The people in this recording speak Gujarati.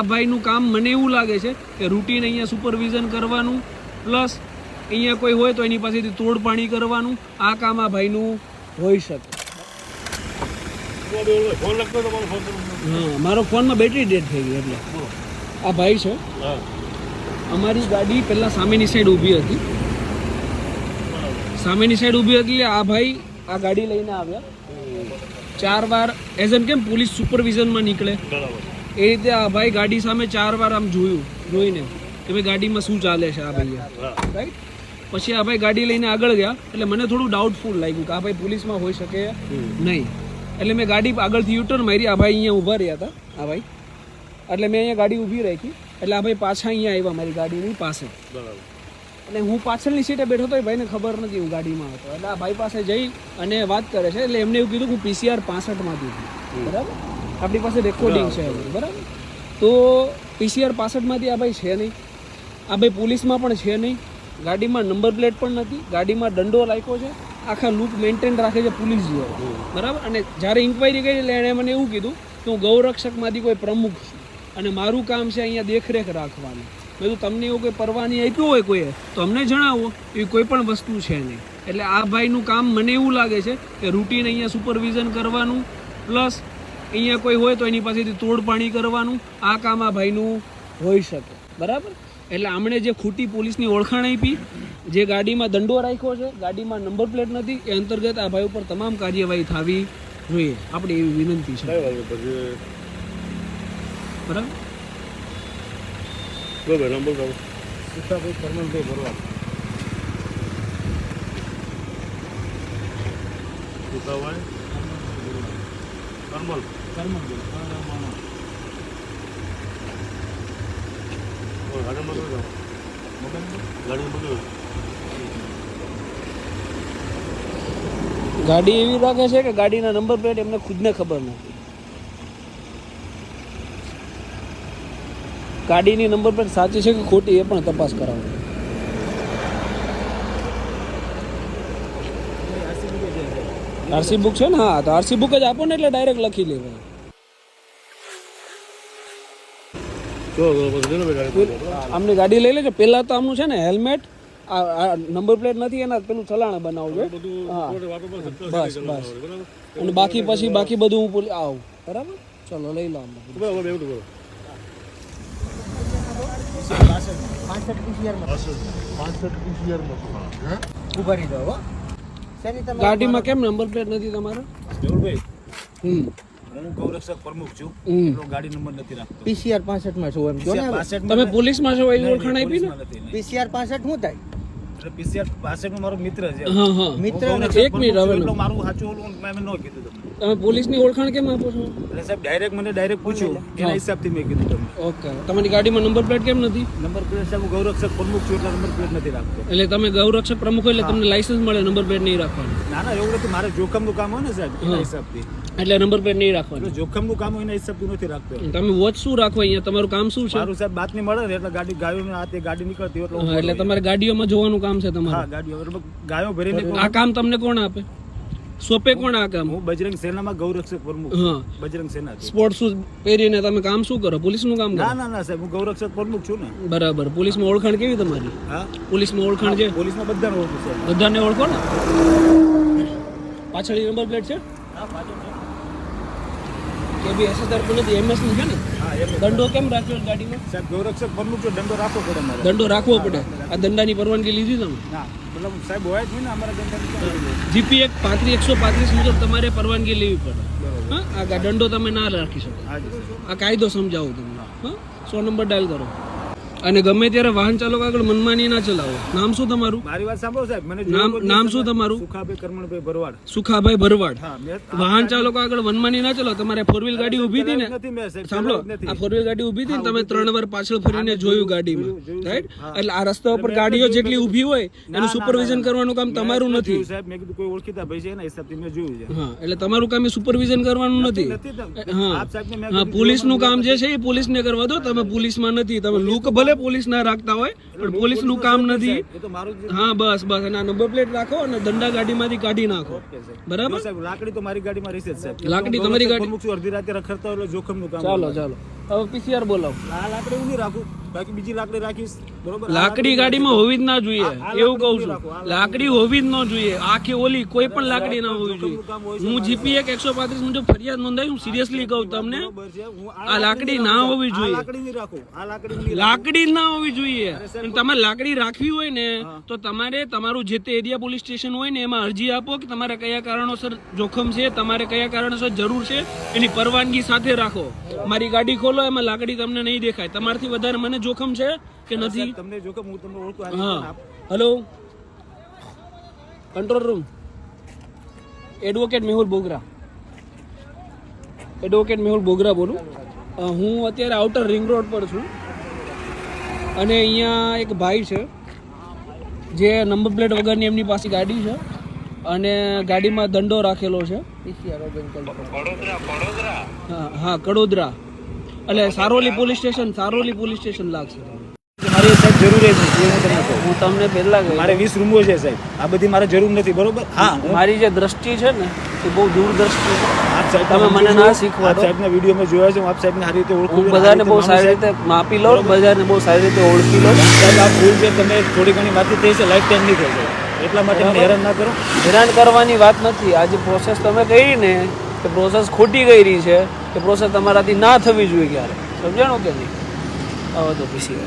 આ ભાઈનું કામ મને એવું લાગે છે કે રૂટીન અહીંયા સુપરવિઝન કરવાનું પ્લસ અહીંયા કોઈ હોય તો એની પાસેથી તોડ પાણી કરવાનું આ કામ આ ભાઈનું હોઈ શકે. હા, મારો ફોનમાં બેટરી ડેડ થઈ ગઈ એટલે આ ભાઈ છે. અમારી ગાડી પહેલાં સામેની સાઈડ ઊભી હતી. સામેની સાઈડ ઊભી હતી એટલે આ ભાઈ આ ગાડી લઈને આવ્યા. 4 વાર એઝ એમ કેમ પોલીસ સુપરવિઝનમાં નીકળે એ રીતે આ ભાઈ ગાડી સામે 4 વાર આમ જોઈને કે ભાઈ ગાડીમાં શું ચાલે છે આ ભાઈએ, રાઈટ. પછી આ ભાઈ ગાડી લઈને આગળ ગયા એટલે મને થોડું ડાઉટફુલ લાગ્યું કે આ ભાઈ પોલીસમાં હોઈ શકે નહીં. એટલે મેં ગાડી આગળથી યુટર્ન મારી. આ ભાઈ અહીંયા ઊભા રહ્યા હતા આ ભાઈ, એટલે મેં અહીંયા ગાડી ઊભી રાખી. એટલે આ ભાઈ પાછા અહીંયા આવ્યા મારી ગાડીની પાસે. એટલે હું પાછળની સીટે બેઠો હતો, એ ભાઈને ખબર નથી હું ગાડીમાં હતો. એટલે આ ભાઈ પાસે જઈ અને વાત કરે છે. એટલે એમને એવું કીધું કે હું PCR 65માંથી છું, બરાબર. આપણી પાસે રેકોર્ડિંગ છે, બરાબર. તો PCR 65માંથી આ ભાઈ છે નહીં. આ ભાઈ પોલીસમાં પણ છે નહીં. ગાડીમાં નંબર પ્લેટ પણ નથી. ગાડીમાં દંડો રાખ્યો છે. આખા લુક મેન્ટેન રાખે છે પોલીસ જેવો, બરાબર. અને જ્યારે ઇન્ક્વાયરી કરી એટલે એણે મને એવું કીધું કે હું ગૌરક્ષકમાંથી કોઈ પ્રમુખ છું અને મારું કામ છે અહીંયા દેખરેખ રાખવાની. મેં તો તમને એવું કોઈ પરવાની આપ્યો હોય કોઈએ તો અમને જણાવો. એવી કોઈ પણ વસ્તુ છે નહીં. એટલે આ ભાઈનું કામ મને એવું લાગે છે કે રૂટીન અહીંયા સુપરવિઝન કરવાનું પ્લસ અહીંયા કોઈ હોય તો એની પાસેથી તોડ પાણી કરવાનું આ કામ આ ભાઈનું હોઈ શકે, બરાબર. એટલે આમણે જે ખોટી પોલીસની ઓળખાણ આપી, જે ગાડીમાં દંડો રાખ્યો છે, ગાડીમાં નંબર પ્લેટ નથી, એ અંતર્ગત આ ભાઈ ઉપર તમામ કાર્યવાહી થવી જોઈએ. આપણે એવી વિનંતી છે, બરાબર. ગાડી એવી રાખે છે કે ગાડીના નંબર પ્લેટ એમને ખુદને ખબર નથી. ગાડીની નંબર પ્લેટ સાચી છે કે ખોટી એ પણ તપાસ કરાવો. આરસી બુક છે ને? હા, તો આરસી બુક જ આપો ને એટલે ડાયરેક્ટ લખી લેવાય. આમની ગાડી લઈ લેજો. પેલા તો આમનું છે ને હેલ્મેટ, આ નંબર પ્લેટ નથી એના પેલું ચલાણ બનાવવું. હા, બસ બસ. અને બાકી પછી બાકી બધું હું આવું, બરાબર. ચલો લઈ લો. ગાડીમાં કેમ નંબર પ્લેટ નથી તમારો? હું ગૌરક્ષક પ્રમુખ છું, ગાડી નંબર નથી રાખતો. PCR 65 માં છું એમ જો ને. તમે પોલીસમાં છો એવી ઓળખાણ આપી ને? PCR 65 શું થાય? એટલે PCR 65 નો મારો મિત્ર છે. હા હા, મિત્ર. એક મિનિટ હવે મારું સાચું ઓલું મેં ન કીધું તમને. તમે પોલીસની ઓળખાણ કેમ આપો છો? એટલે સાહેબ ડાયરેક્ટ પૂછ્યું એના હિસાબથી મેં કીધું તમને. ઓકે, તમારી ગાડીમાં નંબર પ્લેટ કેમ નથી? નંબર પ્લેટ સાહેબ હું ગૌરક્ષક પ્રમુખ છું એટલે નંબર પ્લેટ નથી રાખતો. એટલે તમે ગૌરક્ષક પ્રમુખ એટલે તમને લાયસન્સ મળે, નંબર પ્લેટ નહીં રાખવાનું? ના ના, એવું નથી. મારે જોખમનું કામ હોય ને સાહેબ એના હિસાબથી. એટલે નંબર પ્લેટ નહીં રાખવાનું? જોખમનું કામ હોય એના હિસાબથી નથી રાખતો. તમે વોચ શું રાખો અહીંયા? તમારું કામ શું છે? મારું સાહેબ બાતમી મળે ને એટલે ગાડી ગાયોને આ તે ગાડી નીકળતી એટલે એટલે તમારે ગાડીઓમાં જોવાનું કામ છે તમારું? હા, ગાડીઓ ગાયો ભરીને. આ કામ તમને કોણ આપે? સોંપે કોણ આ કામ? હું બજરંગ સેનામાં ગૌરક્ષક પ્રમુખ. હા, બજરંગ સેના. સ્પોર્ટ શૂઝ પહેરીને તમે કામ શું કરો? પોલીસનું કામ કરો? ના ના ના સાહેબ, હું ગૌરક્ષક પ્રમુખ છું ને. બરાબર. પોલીસમાં ઓળખાણ કેવી તમારી? હા, પોલીસમાં ઓળખાણ છે? પોલીસમાં બધાને ઓળખું છે. બધાને ઓળખો ને? પાછળ નંબર પ્લેટ છે? હા, પાછળ છે. કે બી એસએસઆર પણ નથી, એમએસ ની છે ને? હા, એમ. દંડો કેમ રાખ્યો ગાડીમાં? સાહેબ ગૌરક્ષક પ્રમુખ છો, દંડો રાખવો પડે મારે. દંડો રાખવો પડે. આ દંડાની પરવાનગી લીધી તમે? ના, મતલબ સાહેબ હોય જ નહીં ને અમારા દંડા. જીપી એક 135 મુજબ તમારે પરવાનગી લેવી પડે. હા, આ દંડો તમે ના રાખી શકો. આ કાયદો સમજાવું તમને. હા, 100 નંબર ડાયલ કરો. અને ગમે ત્યારે વાહન ચાલકો આગળ મનમાની ના ચલાવો. નામ શું તમારું? મારી વાત સાંભળો સાહેબ. મને નામ શું તમારું? સુખાભાઈ કરમણભાઈ ભરવાડ. સુખાભાઈ ભરવાડ. હા, વાહન ચાલકો આગળ મનમાની ના ચલાવો. તમારે 4 વ્હીલ ગાડી ઊભી હતી ને? નથી મેં સાહેબ. સાંભળો, આ 4 વ્હીલ ગાડી ઊભી હતી ને, તમે 3 વાર પાછળ ફરીને જોયું ગાડીમાં, રાઈટ? એટલે આ રસ્તા ઉપર ગાડીઓ જેટલી ઊભી હોય એનું સુપરવિઝન કરવાનું કામ તમારું નથી. સાહેબ મેં કીધું કોઈ ઓળખીતા ભાઈ છે એના હિસાબથી મેં જોયું છે. હા, એટલે તમારું કામ એ સુપરવિઝન કરવાનું નથી. હા હા, પોલીસનું કામ જે છે એ પોલીસને કરવા દો. તમે પોલીસમાં નથી. તમે લુક ભલે પોલીસ ના રાખતા હોય પણ પોલીસનું કામ નથી. હા, બસ બસ. અને નંબર પ્લેટ રાખો અને દંડા ગાડીમાંથી કાઢી નાખો, બરાબર? લાકડી તો મારી ગાડીમાં રહેશે જ સાહેબ. લાકડી તમારી ગાડી. અડધી રાતે રખડતા હોય જોખમનું કામ. ચાલો ચાલો. હવે પીસીઆર બોલાવો. આ લાકડી હું નહીં રાખું, બાકી બીજી લાકડી રાખીશ, બરોબર? આ લાકડી ગાડીમાં હોવી જ ના જોઈએ, આ એવું કહું લાકડી છું. રાખો, આ લાકડી હોવી જ ન જોઈએ, આખી ઓલી કોઈ પણ લાકડી ના હોવી જોઈએ. હું જીપી 135 મુજબ ફરિયાદ નોંધાવી, હું સિરિયસલી કહું તમને, બરોબર છે, હું આ લાકડી ના હોવી આ જોઈએ. લાકડી નહીં રાખું, આ લાકડી હું નહીં લાકડી જ ના હોવી જોઈએ. અને તમારે લાકડી રાખવી હોય ને તો તમારે તમારું જે તે એરિયા પોલીસ સ્ટેશન હોય ને એમાં અરજી આપો કે તમારે કયા કારણોસર જોખમ છે, તમારે કયા કારણોસર જરૂર છે, એની પરવાનગી સાથે રાખો. મારી ગાડી ખોલો, એમાં લાકડી તમને નહીં દેખાય. તમારથી વધારે મને જોખમ છે કે નથી? તમને જોખમ હું તમને ઓળખું. હા, hello, control room, advocate Mehul Bogra. Advocate Mehul Bogra બોલું. હું અત્યારે આઉટર રિંગ રોડ પર છું અને અહીંયા એક ભાઈ છે જે નંબર પ્લેટ વગરની એમની પાસે ગાડી છે અને ગાડીમાં દંડો રાખેલો છે. પીસીઆર હા હા, કડોદરા, એટલે સારોલી પોલીસ સ્ટેશન લાગશે. મારી સાહેબ જરૂર જ નથી, એ હું તમને કહું. હું તમને પહેલા કહી, મારે 20 રૂમો છે સાહેબ, આ બધી મારે જરૂર નથી, બરોબર? હા, મારી જે દ્રષ્ટિ છે ને એ બહુ દૂરદ્રષ્ટિ છે. આપ સાહેબ તમે મને ના શીખવાડો. આપ સાહેબના વિડીયો મેં જોયા છે, હું આપ સાહેબને સારી રીતે ઓળખું હું છું. બધાને બહુ સારી રીતે માપી લઉં, બધાને બહુ સારી રીતે ઓળખી લઉં. સાહેબ આ ભૂલ છે, તમે થોડી ઘણી વાતચીત થઈ છે, લાઈફ ટાઈમ નહીં થઈ જાય, એટલા માટે મને હેરાન ના કરો. હેરાન કરવાની વાત નથી. આ જે પ્રોસેસ તમે કરી ને કે પ્રોસેસ ખોટી કરી છે, એ પ્રોસેસ તમારાથી ના થવી જોઈએ ક્યારે. સમજાણો કે નહીં? આવો તો પીસી